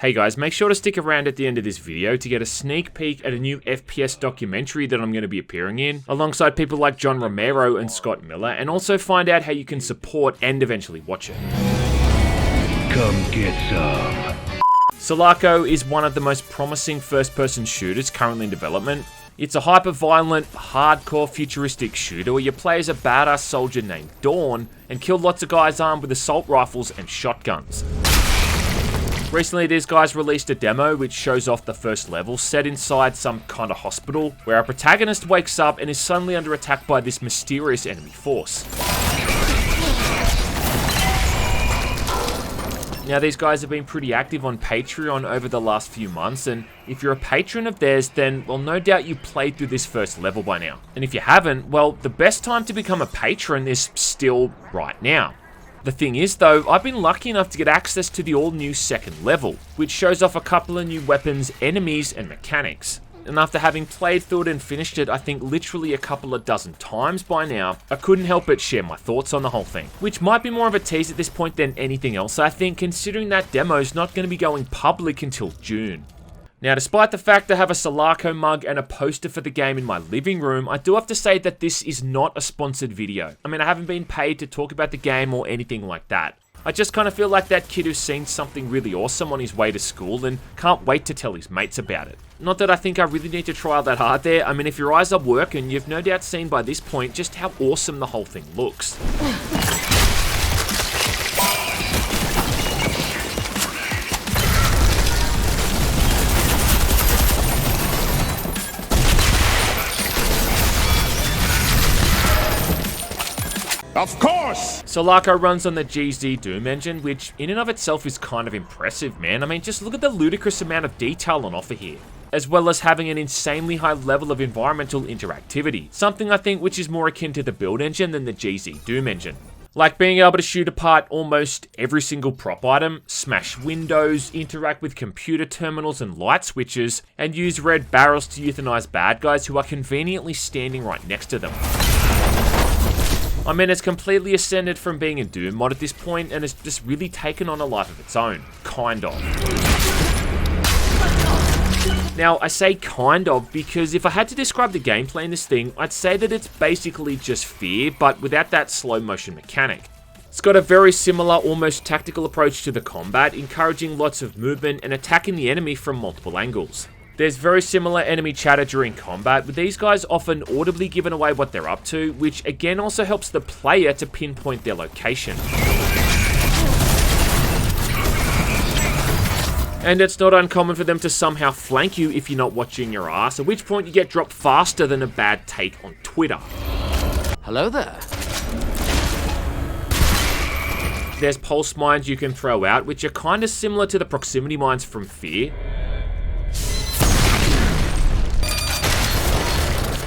Hey guys, make sure to stick around at the end of this video to get a sneak peek at a new FPS documentary that I'm going to be appearing in, alongside people like John Romero and Scott Miller, and also find out how you can support and eventually watch it. Come get some. Selaco is one of the most promising first-person shooters currently in development. It's a hyper-violent, hardcore futuristic shooter where you play as a badass soldier named Dawn and kill lots of guys armed with assault rifles and shotguns. Recently, these guys released a demo which shows off the first level set inside some kind of hospital where our protagonist wakes up and is suddenly under attack by this mysterious enemy force. Now, these guys have been pretty active on Patreon over the last few months, and if you're a patron of theirs, then, well, no doubt you played through this first level by now. And if you haven't, well, the best time to become a patron is still right now. The thing is, though, I've been lucky enough to get access to the all-new second level, which shows off a couple of new weapons, enemies, and mechanics. And after having played through it and finished it, I think literally a couple of dozen times by now, I couldn't help but share my thoughts on the whole thing. Which might be more of a tease at this point than anything else, I think, considering that demo's not going to be going public until June. Now, despite the fact I have a Selaco mug and a poster for the game in my living room, I do have to say that this is not a sponsored video. I mean, I haven't been paid to talk about the game or anything like that. I just kind of feel like that kid who's seen something really awesome on his way to school and can't wait to tell his mates about it. Not that I think I really need to try that hard there. I mean, if your eyes are working, you've no doubt seen by this point just how awesome the whole thing looks. Of course! Selaco runs on the GZDoom engine, which in and of itself is kind of impressive, man. I mean, just look at the ludicrous amount of detail on offer here, as well as having an insanely high level of environmental interactivity, something I think which is more akin to the build engine than the GZDoom engine. Like being able to shoot apart almost every single prop item, smash windows, interact with computer terminals and light switches, and use red barrels to euthanize bad guys who are conveniently standing right next to them. I mean, it's completely ascended from being a Doom mod at this point, and it's just really taken on a life of its own. Kind of. Now, I say kind of because if I had to describe the gameplay in this thing, I'd say that it's basically just Fear, but without that slow motion mechanic. It's got a very similar, almost tactical approach to the combat, encouraging lots of movement and attacking the enemy from multiple angles. There's very similar enemy chatter during combat, with these guys often audibly giving away what they're up to, which again also helps the player to pinpoint their location. And it's not uncommon for them to somehow flank you if you're not watching your ass, at which point you get dropped faster than a bad take on Twitter. Hello there. There's pulse mines you can throw out, which are kind of similar to the proximity mines from Fear.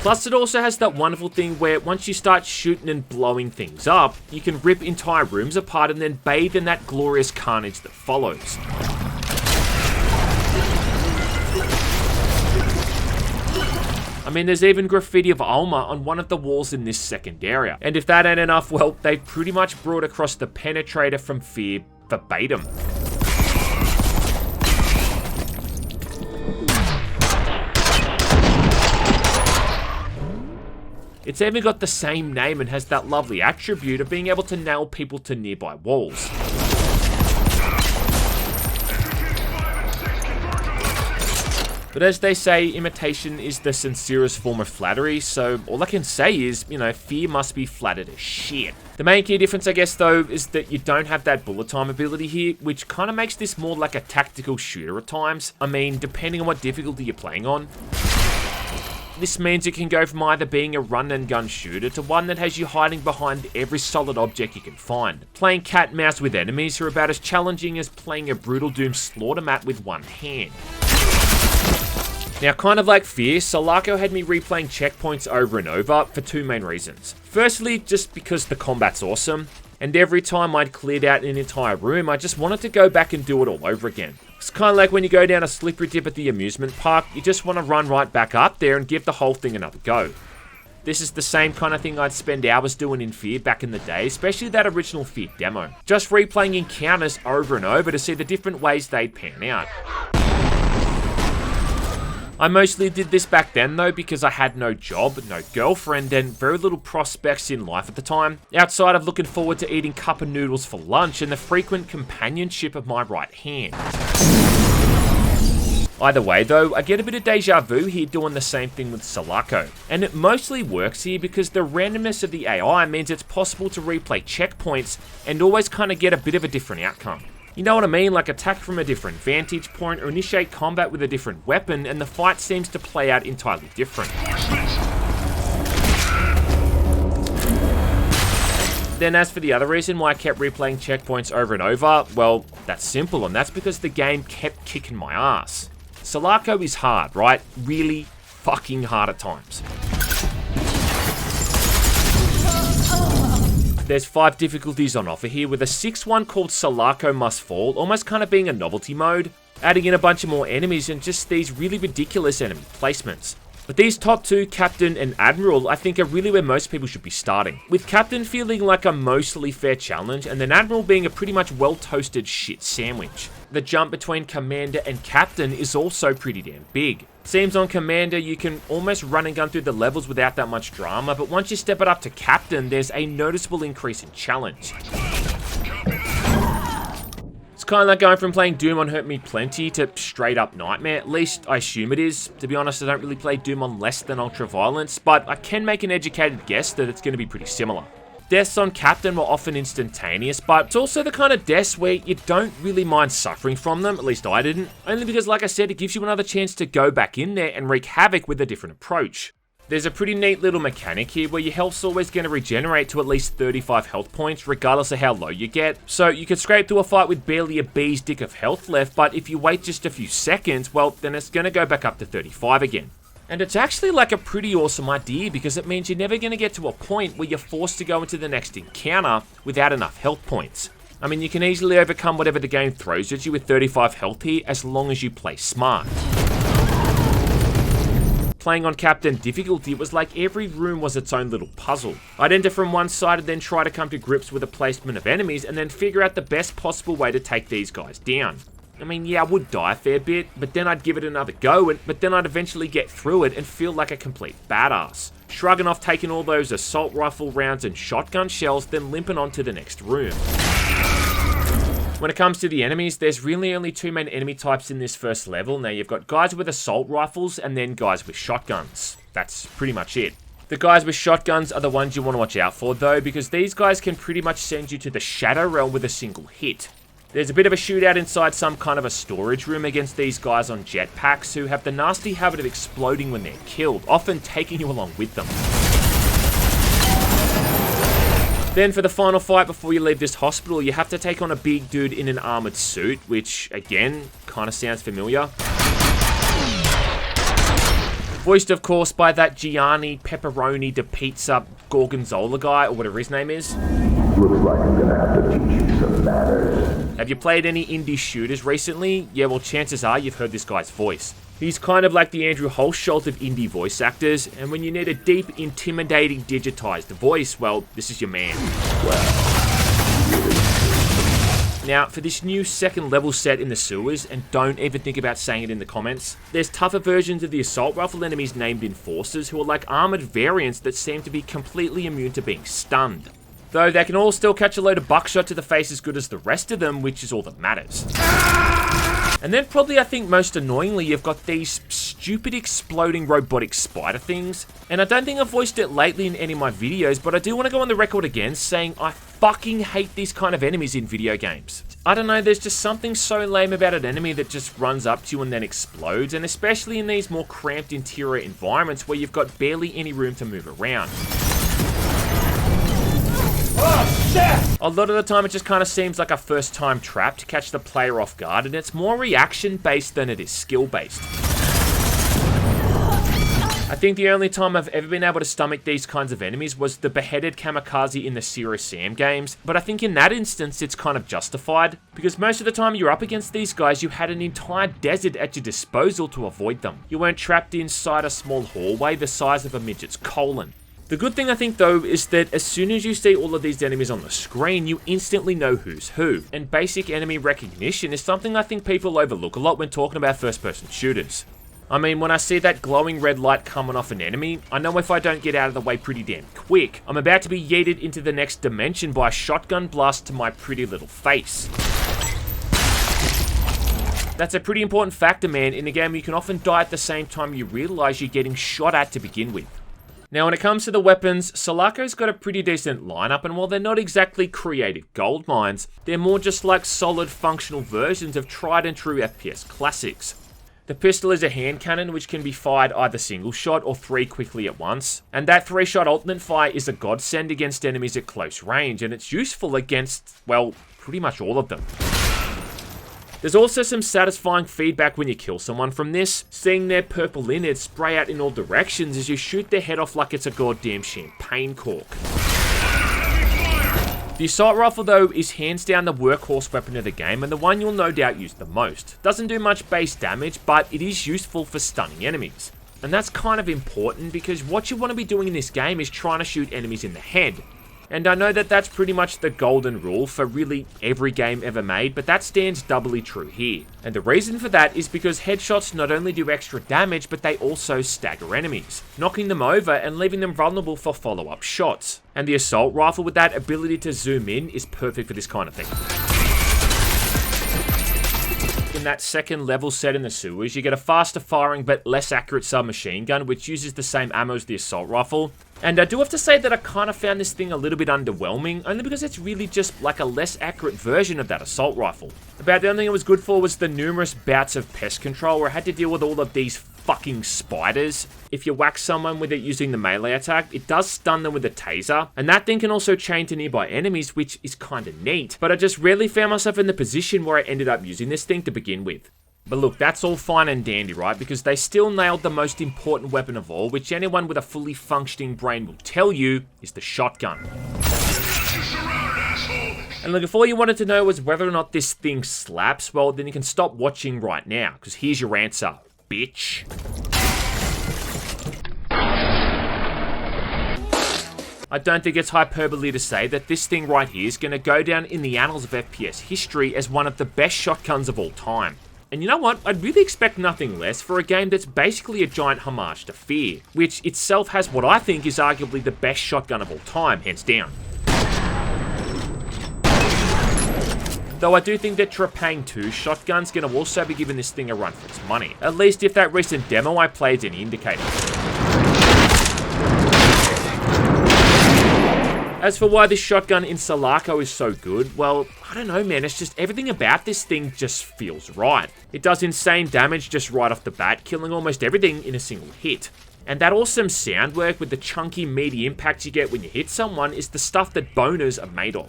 Plus, it also has that wonderful thing where once you start shooting and blowing things up, you can rip entire rooms apart and then bathe in that glorious carnage that follows. I mean, there's even graffiti of Alma on one of the walls in this second area. And if that ain't enough, well, they've pretty much brought across the Penetrator from Fear verbatim. It's even got the same name and has that lovely attribute of being able to nail people to nearby walls. But as they say, imitation is the sincerest form of flattery, so all I can say is, Fear must be flattered as shit. The main key difference, I guess, though, is that you don't have that bullet time ability here, which kind of makes this more like a tactical shooter at times. I mean, depending on what difficulty you're playing on. This means it can go from either being a run and gun shooter to one that has you hiding behind every solid object you can find. Playing cat and mouse with enemies are about as challenging as playing a brutal Doom slaughter map with one hand. Now, kind of like Fear, Selaco had me replaying checkpoints over and over for two main reasons. Firstly, just because the combat's awesome, and every time I'd cleared out an entire room, I just wanted to go back and do it all over again. It's kind of like when you go down a slippery dip at the amusement park, you just want to run right back up there and give the whole thing another go. This is the same kind of thing I'd spend hours doing in Fear back in the day, especially that original Fear demo. Just replaying encounters over and over to see the different ways they'd pan out. I mostly did this back then though because I had no job, no girlfriend, and very little prospects in life at the time, outside of looking forward to eating cup of noodles for lunch and the frequent companionship of my right hand. Either way though, I get a bit of deja vu here doing the same thing with Selaco, and it mostly works here because the randomness of the AI means it's possible to replay checkpoints and always kind of get a bit of a different outcome. You know what I mean? Like attack from a different vantage point or initiate combat with a different weapon and the fight seems to play out entirely different. Then as for the other reason why I kept replaying checkpoints over and over, well, that's simple, and that's because the game kept kicking my ass. Selaco is hard, right? Really fucking hard at times. There's 5 difficulties on offer here, with a 6th one called Selaco Must Fall almost kind of being a novelty mode, adding in a bunch of more enemies and just these really ridiculous enemy placements. But these top 2, Captain and Admiral, I think are really where most people should be starting, with Captain feeling like a mostly fair challenge and then Admiral being a pretty much well-toasted shit sandwich. The jump between Commander and Captain is also pretty damn big. Seems on Commander you can almost run and gun through the levels without that much drama, but once you step it up to Captain, there's a noticeable increase in challenge. It's kind of like going from playing Doom on Hurt Me Plenty to straight up Nightmare, at least I assume it is. To be honest, I don't really play Doom on less than Ultra Violence, but I can make an educated guess that it's going to be pretty similar. Deaths on Captain were often instantaneous, but it's also the kind of deaths where you don't really mind suffering from them, at least I didn't, only because like I said, it gives you another chance to go back in there and wreak havoc with a different approach. There's a pretty neat little mechanic here where your health's always going to regenerate to at least 35 health points regardless of how low you get, so you could scrape through a fight with barely a bee's dick of health left, but if you wait just a few seconds, well then it's going to go back up to 35 again. And it's actually like a pretty awesome idea because it means you're never going to get to a point where you're forced to go into the next encounter without enough health points. I mean, you can easily overcome whatever the game throws at you with 35 health here as long as you play smart. Playing on Captain difficulty, it was like every room was its own little puzzle. I'd enter from one side and then try to come to grips with the placement of enemies and then figure out the best possible way to take these guys down. I mean, yeah, I would die a fair bit, but then I'd give it another go, but then I'd eventually get through it and feel like a complete badass. Shrugging off taking all those assault rifle rounds and shotgun shells, then limping on to the next room. When it comes to the enemies, there's really only 2 main enemy types in this first level. Now, you've got guys with assault rifles and then guys with shotguns. That's pretty much it. The guys with shotguns are the ones you want to watch out for, though, because these guys can pretty much send you to the Shadow Realm with a single hit. There's a bit of a shootout inside some kind of a storage room against these guys on jetpacks who have the nasty habit of exploding when they're killed, often taking you along with them. Then for the final fight before you leave this hospital, you have to take on a big dude in an armored suit, which, again, kind of sounds familiar. Voiced, of course, by that Gianni Pepperoni de Pizza Gorgonzola guy, or whatever his name is. Looks like I'm gonna have to teach you some manners. Have you played any indie shooters recently? Yeah, well, chances are you've heard this guy's voice. He's kind of like the Andrew Holschult of indie voice actors, and when you need a deep, intimidating, digitized voice, well, this is your man. Now, for this new second level set in the sewers, and don't even think about saying it in the comments, there's tougher versions of the assault rifle enemies named Enforcers who are like armored variants that seem to be completely immune to being stunned. Though they can all still catch a load of buckshot to the face as good as the rest of them, which is all that matters. And then probably I think most annoyingly, you've got these stupid exploding robotic spider things. And I don't think I've voiced it lately in any of my videos, but I do want to go on the record again saying I fucking hate these kind of enemies in video games. I don't know, there's just something so lame about an enemy that just runs up to you and then explodes, and especially in these more cramped interior environments where you've got barely any room to move around. Oh, shit! A lot of the time it just kind of seems like a first time trap to catch the player off guard, and it's more reaction based than it is skill based. I think the only time I've ever been able to stomach these kinds of enemies was the beheaded kamikaze in the Serious Sam games, but I think in that instance it's kind of justified, because most of the time you're up against these guys you had an entire desert at your disposal to avoid them. You weren't trapped inside a small hallway the size of a midget's colon. The good thing I think though is that as soon as you see all of these enemies on the screen, you instantly know who's who, and basic enemy recognition is something I think people overlook a lot when talking about first-person shooters. I mean, when I see that glowing red light coming off an enemy, I know if I don't get out of the way pretty damn quick, I'm about to be yeeted into the next dimension by a shotgun blast to my pretty little face. That's a pretty important factor, man. In a game, you can often die at the same time you realize you're getting shot at to begin with. Now, when it comes to the weapons, Selaco's got a pretty decent lineup, and while they're not exactly creative gold mines, they're more just like solid functional versions of tried and true FPS classics. The pistol is a hand cannon which can be fired either single shot or 3 quickly at once, and that 3-shot ultimate fire is a godsend against enemies at close range, and it's useful against, well, pretty much all of them. There's also some satisfying feedback when you kill someone from this, seeing their purple innards spray out in all directions as you shoot their head off like it's a goddamn champagne cork. The assault rifle though is hands down the workhorse weapon of the game and the one you'll no doubt use the most. Doesn't do much base damage, but it is useful for stunning enemies. And that's kind of important because what you want to be doing in this game is trying to shoot enemies in the head. And I know that that's pretty much the golden rule for really every game ever made, but that stands doubly true here. And the reason for that is because headshots not only do extra damage, but they also stagger enemies, knocking them over and leaving them vulnerable for follow-up shots. And the assault rifle with that ability to zoom in is perfect for this kind of thing. In that second level set in the sewers, you get a faster firing but less accurate submachine gun which uses the same ammo as the assault rifle. And I do have to say that I kind of found this thing a little bit underwhelming, only because it's really just like a less accurate version of that assault rifle. About the only thing it was good for was the numerous bouts of pest control where I had to deal with all of these fucking spiders. If you whack someone with it using the melee attack, it does stun them with a taser, and that thing can also chain to nearby enemies, which is kinda neat, but I just rarely found myself in the position where I ended up using this thing to begin with. But look, that's all fine and dandy, right? Because they still nailed the most important weapon of all, which anyone with a fully functioning brain will tell you is the shotgun. And look, if all you wanted to know was whether or not this thing slaps, well, then you can stop watching right now, because here's your answer, bitch. I don't think it's hyperbole to say that this thing right here is going to go down in the annals of FPS history as one of the best shotguns of all time. And you know what? I'd really expect nothing less for a game that's basically a giant homage to Fear, which itself has what I think is arguably the best shotgun of all time, hands down. Though I do think that Trepang 2's shotgun's going to also be giving this thing a run for its money, at least if that recent demo I played is any indicator. As for why this shotgun in Selaco is so good, well, I don't know, man, it's just everything about this thing just feels right. It does insane damage just right off the bat, killing almost everything in a single hit. And that awesome sound work with the chunky, meaty impacts you get when you hit someone is the stuff that boners are made of.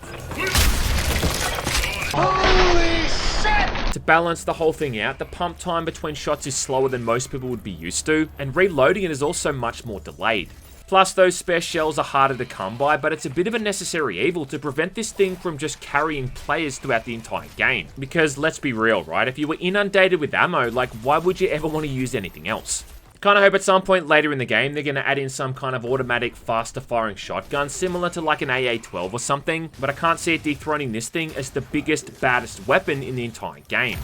Holy shit! To balance the whole thing out, the pump time between shots is slower than most people would be used to, and reloading it is also much more delayed. Plus, those spare shells are harder to come by, but it's a bit of a necessary evil to prevent this thing from just carrying players throughout the entire game. Because, let's be real, right? If you were inundated with ammo, like, why would you ever want to use anything else? Kinda hope at some point later in the game, they're gonna add in some kind of automatic, faster firing shotgun, similar to like an AA-12 or something, but I can't see it dethroning this thing as the biggest, baddest weapon in the entire game.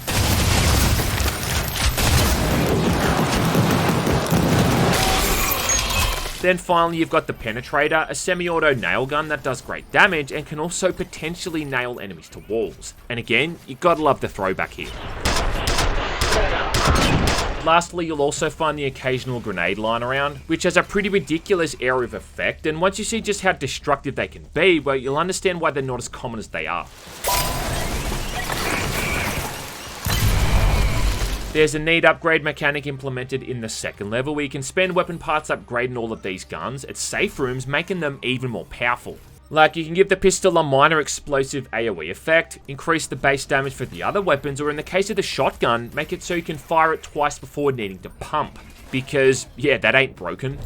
Then finally you've got the Penetrator, a semi-auto nail gun that does great damage and can also potentially nail enemies to walls. And again, you gotta love the throwback here. Lastly, you'll also find the occasional grenade lying around, which has a pretty ridiculous area of effect, and once you see just how destructive they can be, well, you'll understand why they're not as common as they are. There's a neat upgrade mechanic implemented in the second level where you can spend weapon parts upgrading all of these guns at safe rooms, making them even more powerful. Like, you can give the pistol a minor explosive AoE effect, increase the base damage for the other weapons, or in the case of the shotgun, make it so you can fire it twice before needing to pump. Because, yeah, that ain't broken.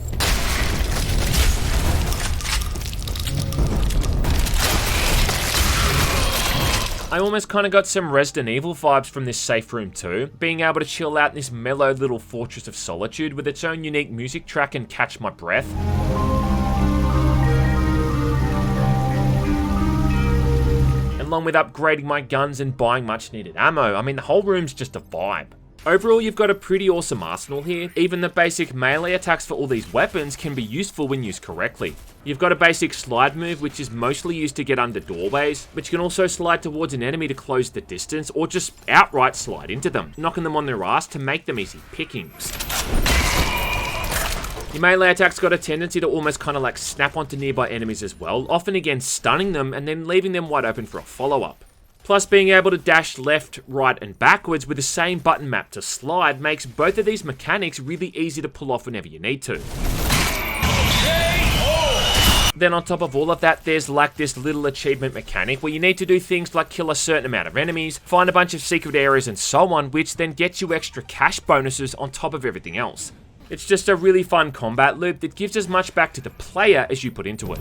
I almost kind of got some Resident Evil vibes from this safe room too, being able to chill out in this mellow little fortress of solitude with its own unique music track and Catch My Breath. along with upgrading my guns and buying much needed ammo. I mean, the whole room's just a vibe. Overall, you've got a pretty awesome arsenal here. Even the basic melee attacks for all these weapons can be useful when used correctly. You've got a basic slide move, which is mostly used to get under doorways, but you can also slide towards an enemy to close the distance, or just outright slide into them, knocking them on their ass to make them easy pickings. Your melee attack's got a tendency to almost kind of like snap onto nearby enemies as well, often again stunning them and then leaving them wide open for a follow-up. Plus, being able to dash left, right, and backwards with the same button map to slide makes both of these mechanics really easy to pull off whenever you need to. Then on top of all of that, there's like this little achievement mechanic where you need to do things like kill a certain amount of enemies, find a bunch of secret areas and so on, which then gets you extra cash bonuses on top of everything else. It's just a really fun combat loop that gives as much back to the player as you put into it.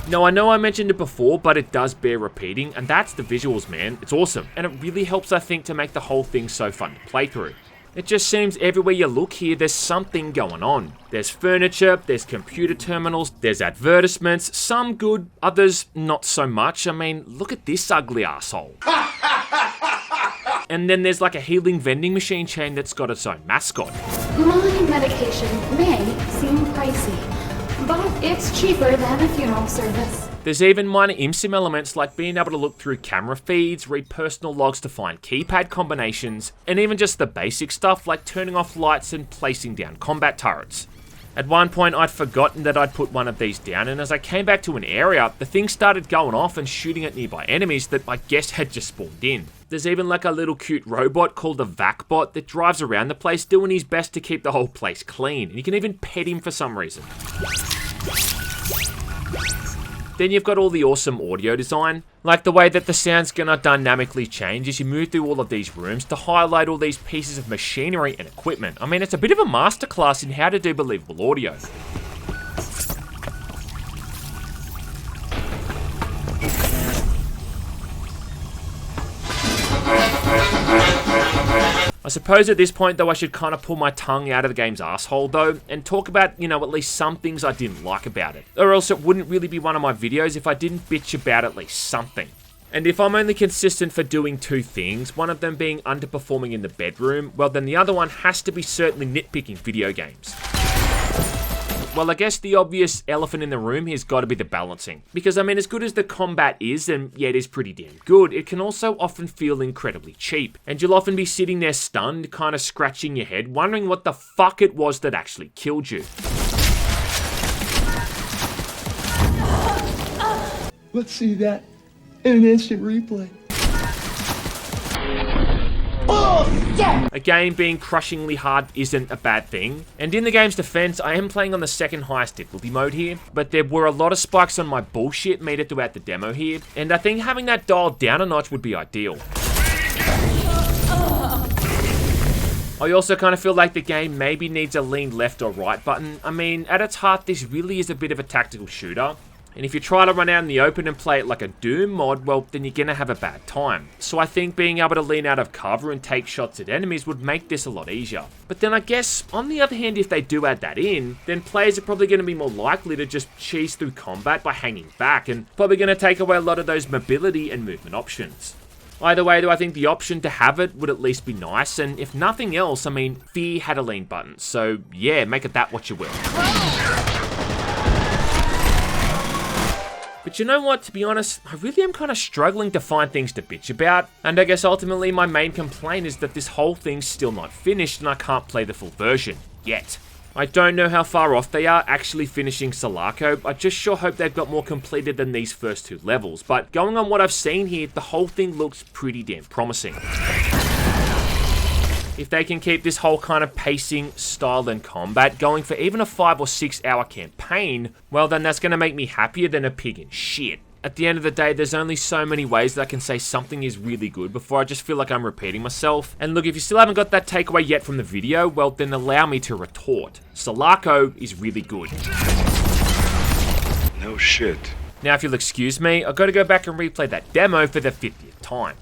Now, I know I mentioned it before, but it does bear repeating, and that's the visuals, man. It's awesome, and it really helps, I think, to make the whole thing so fun to play through. It just seems everywhere you look here, there's something going on. There's furniture, there's computer terminals, there's advertisements, some good, others not so much. I mean, look at this ugly asshole. And then there's like a healing vending machine chain that's got its own mascot. My medication may seem pricey, but it's cheaper than a funeral service. There's even minor ImSim elements like being able to look through camera feeds, read personal logs to find keypad combinations, and even just the basic stuff like turning off lights and placing down combat turrets. At one point I'd forgotten that I'd put one of these down, and as I came back to an area, the thing started going off and shooting at nearby enemies that I guess had just spawned in. There's even like a little cute robot called a VacBot that drives around the place doing his best to keep the whole place clean, and you can even pet him for some reason. Then you've got all the awesome audio design, like the way that the sound's gonna dynamically change as you move through all of these rooms to highlight all these pieces of machinery and equipment. I mean, it's a bit of a masterclass in how to do believable audio. I suppose at this point though I should kind of pull my tongue out of the game's asshole though and talk about, you know, at least some things I didn't like about it. Or else it wouldn't really be one of my videos if I didn't bitch about at least something. And if I'm only consistent for doing two things, one of them being underperforming in the bedroom, well then the other one has to be certainly nitpicking video games. Well, I guess the obvious elephant in the room here's got to be the balancing. Because, I mean, as good as the combat is, and yeah, it is pretty damn good, it can also often feel incredibly cheap. And you'll often be sitting there stunned, kind of scratching your head, wondering what the fuck it was that actually killed you. Let's see that in an instant replay. A game being crushingly hard isn't a bad thing, and in the game's defense, I am playing on the second highest difficulty mode here, but there were a lot of spikes on my bullshit made it throughout the demo here, and I think having that dialed down a notch would be ideal. I also kind of feel like the game maybe needs a lean left or right button. I mean, at its heart, this really is a bit of a tactical shooter. And if you try to run out in the open and play it like a Doom mod, well, then you're gonna have a bad time. So I think being able to lean out of cover and take shots at enemies would make this a lot easier. But then I guess, on the other hand, if they do add that in, then players are probably gonna be more likely to just cheese through combat by hanging back, and probably gonna take away a lot of those mobility and movement options. Either way, though, I think the option to have it would at least be nice, and if nothing else, I mean, Fear had a lean button, so yeah, make it that what you will. But you know what, to be honest, I really am kind of struggling to find things to bitch about, and I guess ultimately my main complaint is that this whole thing's still not finished and I can't play the full version, yet. I don't know how far off they are actually finishing Selaco, I just sure hope they've got more completed than these first two levels, but going on what I've seen here, the whole thing looks pretty damn promising. If they can keep this whole kind of pacing, style and combat going for even a 5 or 6 hour campaign, well then that's going to make me happier than a pig in shit. At the end of the day, there's only so many ways that I can say something is really good before I just feel like I'm repeating myself. And look, if you still haven't got that takeaway yet from the video, well then allow me to retort. Selaco is really good. No shit. Now if you'll excuse me, I've got to go back and replay that demo for the 50th time.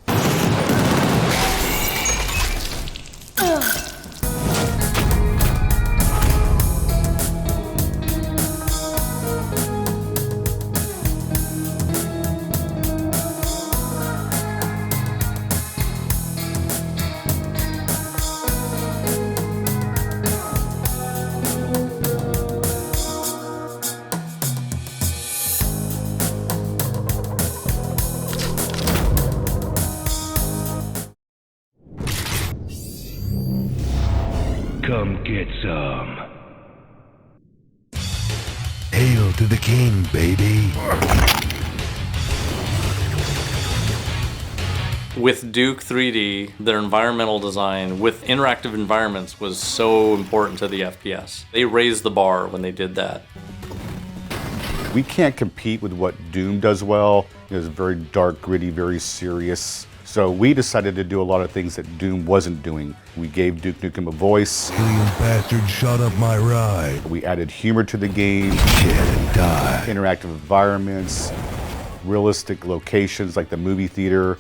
some. Hail to the king, baby. With Duke 3D, their environmental design with interactive environments was so important to the FPS. They raised the bar when they did that. We can't compete with what Doom does well. It was very dark, gritty, very serious. So we decided to do a lot of things that Doom wasn't doing. We gave Duke Nukem a voice. Alien bastard shot up my ride. We added humor to the game. Shit and die. Interactive environments, realistic locations like the movie theater.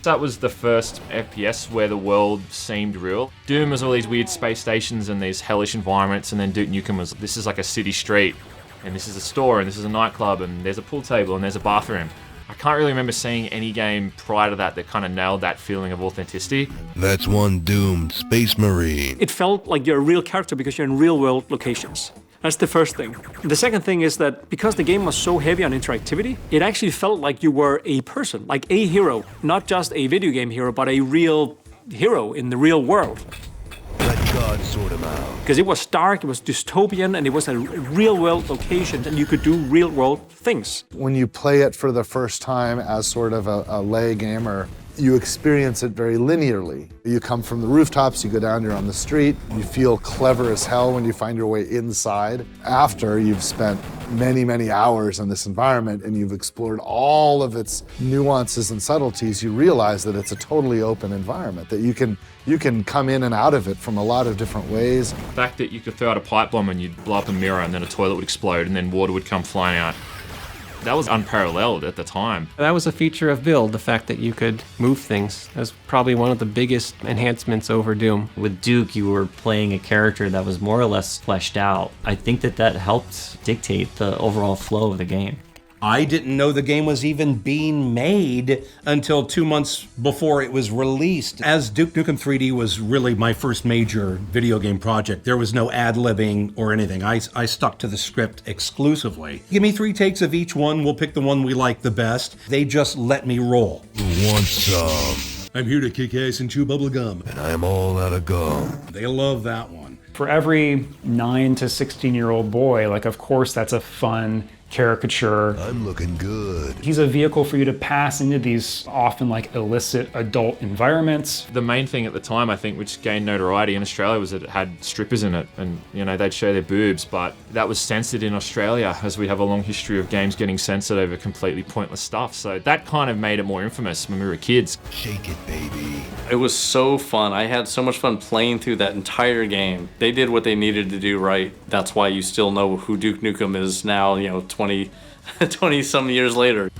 That was the first FPS where the world seemed real. Doom was all these weird space stations and these hellish environments, and then Duke Nukem was, this is like a city street, and this is a store, and this is a nightclub, and there's a pool table, and there's a bathroom. I can't really remember seeing any game prior to that kind of nailed that feeling of authenticity. That's one doomed Space Marine. It felt like you're a real character because you're in real world locations. That's the first thing. The second thing is that because the game was so heavy on interactivity, it actually felt like you were a person, like a hero, not just a video game hero, but a real hero in the real world. Let God sort him out. Because it was dark, it was dystopian, and it was a real world location, and you could do real world things. When you play it for the first time as sort of a lay gamer, you experience it very linearly. You come from the rooftops, you go down, you're on the street, you feel clever as hell when you find your way inside. After you've spent many, many hours in this environment and you've explored all of its nuances and subtleties, you realize that it's a totally open environment, that you can come in and out of it from a lot of different ways. The fact that you could throw out a pipe bomb and you'd blow up a mirror and then a toilet would explode and then water would come flying out. That was unparalleled at the time. That was a feature of Build, the fact that you could move things. That was probably one of the biggest enhancements over Doom. With Duke, you were playing a character that was more or less fleshed out. I think that helped dictate the overall flow of the game. I didn't know the game was even being made until 2 months before it was released. As Duke Nukem 3D was really my first major video game project, there was no ad-libbing or anything. I stuck to the script exclusively. Give me 3 takes of each one, we'll pick the one we like the best. They just let me roll. Who wants some? I'm here to kick ass and chew bubblegum. And I'm all out of gum. They love that one. For every 9 to 16-year-old boy, like, of course, that's a fun caricature. I'm looking good. He's a vehicle for you to pass into these often like illicit adult environments. The main thing at the time, I think, which gained notoriety in Australia was that it had strippers in it, and they'd show their boobs, but that was censored in Australia, as we have a long history of games getting censored over completely pointless stuff. So that kind of made it more infamous when we were kids. Shake it, baby. It was so fun. I had so much fun playing through that entire game. They did what they needed to do right. That's why you still know who Duke Nukem is now, 20 some years later.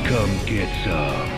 Come get some.